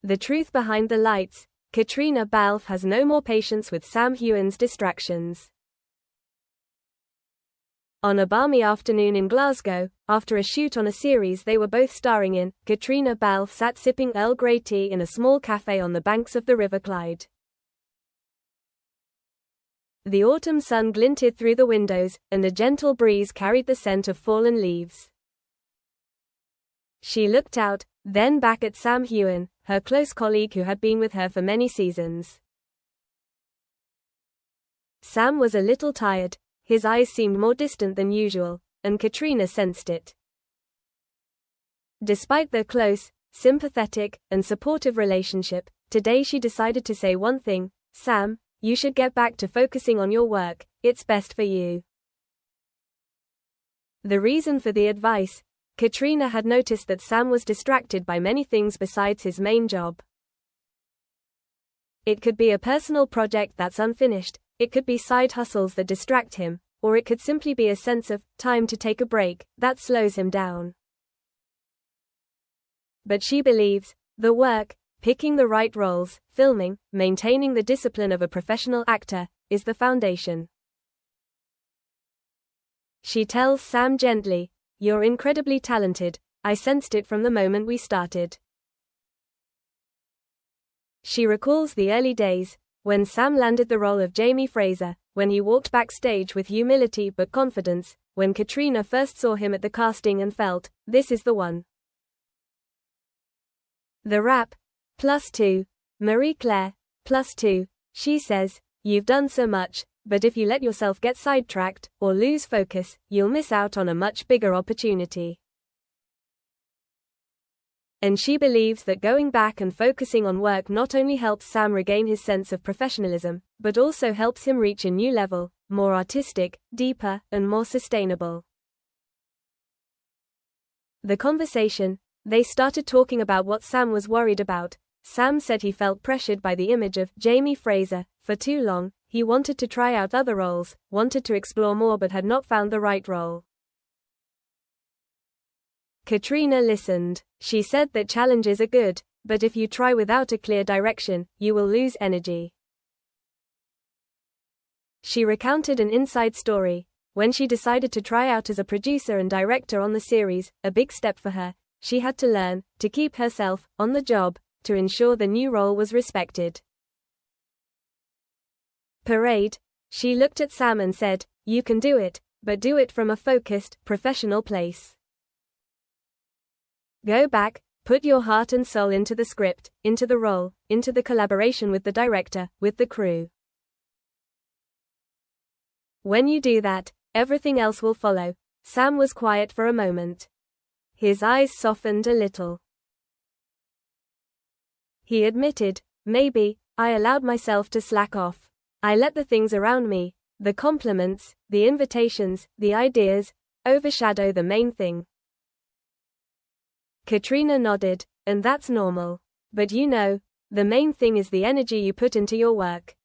The truth behind the lights. Caitriona Balfe has no more patience with Sam Heughan's distractions. On a balmy afternoon in Glasgow, after a shoot on a series they were both starring in, Caitriona Balfe sat sipping Earl Grey tea in a small cafe on the banks of the River Clyde. The autumn sun glinted through the windows, and a gentle breeze carried the scent of fallen leaves. She looked out, then back at Sam Heughan, her close colleague who had been with her for many seasons. Sam was a little tired, his eyes seemed more distant than usual, and Caitriona sensed it. Despite their close, sympathetic, and supportive relationship, today she decided to say one thing: Sam, you should get back to focusing on your work, it's best for you. The reason for the advice: Caitriona had noticed that Sam was distracted by many things besides his main job. It could be a personal project that's unfinished, it could be side hustles that distract him, or it could simply be a sense of time to take a break that slows him down. But she believes the work, picking the right roles, filming, maintaining the discipline of a professional actor, is the foundation. She tells Sam gently, "You're incredibly talented, I sensed it from the moment we started." She recalls the early days, when Sam landed the role of Jamie Fraser, when he walked backstage with humility but confidence, when Caitriona first saw him at the casting and felt, this is the one. The rap, +2, Marie-Claire, +2, she says, "You've done so much, but if you let yourself get sidetracked, or lose focus, you'll miss out on a much bigger opportunity." And she believes that going back and focusing on work not only helps Sam regain his sense of professionalism, but also helps him reach a new level, more artistic, deeper, and more sustainable. The conversation, they started talking about what Sam was worried about. Sam said he felt pressured by the image of Jamie Fraser for too long. He wanted to try out other roles, wanted to explore more but had not found the right role. Caitriona listened. She said that challenges are good, but if you try without a clear direction, you will lose energy. She recounted an inside story. When she decided to try out as a producer and director on the series, a big step for her, she had to learn to keep herself on the job, to ensure the new role was respected. Parade. She looked at Sam and said, "You can do it, but do it from a focused, professional place. Go back, put your heart and soul into the script, into the role, into the collaboration with the director, with the crew. When you do that, everything else will follow." Sam was quiet for a moment. His eyes softened a little. He admitted, "Maybe, I allowed myself to slack off. I let the things around me, the compliments, the invitations, the ideas, overshadow the main thing." Caitriona nodded, "And that's normal. But you know, the main thing is the energy you put into your work.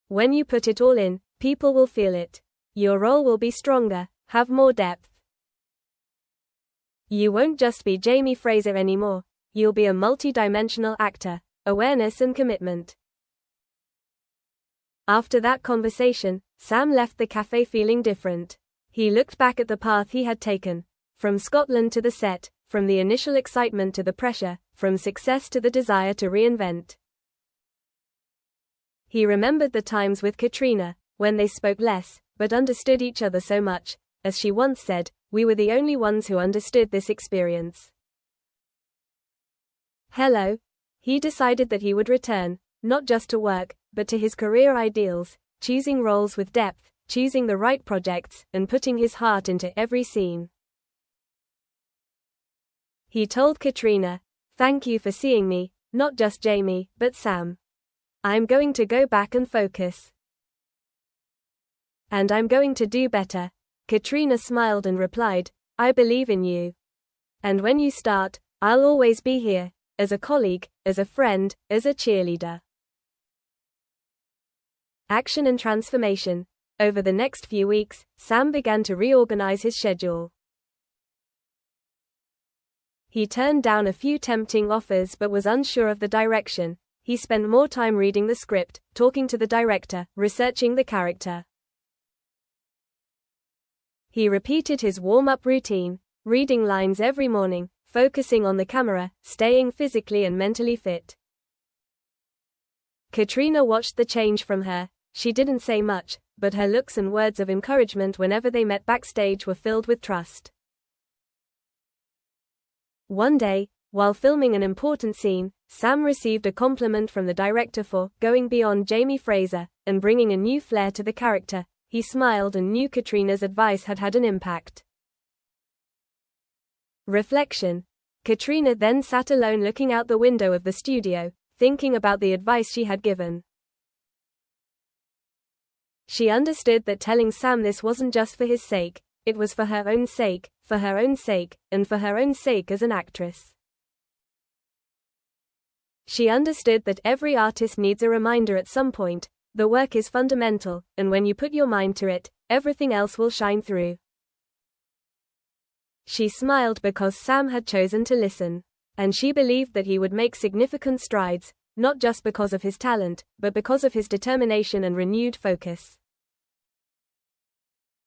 When you put it all in, people will feel it. Your role will be stronger, have more depth. You won't just be Jamie Fraser anymore, you'll be a multi-dimensional actor, awareness and commitment." After that conversation, Sam left the cafe feeling different. He looked back at the path he had taken. From Scotland to the set, from the initial excitement to the pressure, from success to the desire to reinvent. He remembered the times with Caitriona, when they spoke less, but understood each other so much. As she once said, "We were the only ones who understood this experience." Hello. He decided that he would return, not just to work, but to his career ideals, choosing roles with depth, choosing the right projects, and putting his heart into every scene. He told Caitriona, "Thank you for seeing me, not just Jamie, but Sam. I'm going to go back and focus. And I'm going to do better." Caitriona smiled and replied, "I believe in you. And when you start, I'll always be here, as a colleague, as a friend, as a cheerleader." Action and transformation. Over the next few weeks, Sam began to reorganize his schedule. He turned down a few tempting offers but was unsure of the direction. He spent more time reading the script, talking to the director, researching the character. He repeated his warm-up routine, reading lines every morning, focusing on the camera, staying physically and mentally fit. Caitriona watched the change from her. She didn't say much, but her looks and words of encouragement whenever they met backstage were filled with trust. One day, while filming an important scene, Sam received a compliment from the director for going beyond Jamie Fraser and bringing a new flair to the character. He smiled and knew Caitriona's advice had had an impact. Reflection. Caitriona then sat alone looking out the window of the studio, thinking about the advice she had given. She understood that telling Sam this wasn't just for his sake, it was for her own sake, for her own sake, and for her own sake as an actress. She understood that every artist needs a reminder at some point. The work is fundamental, and when you put your mind to it, everything else will shine through. She smiled because Sam had chosen to listen, and she believed that he would make significant strides, not just because of his talent, but because of his determination and renewed focus.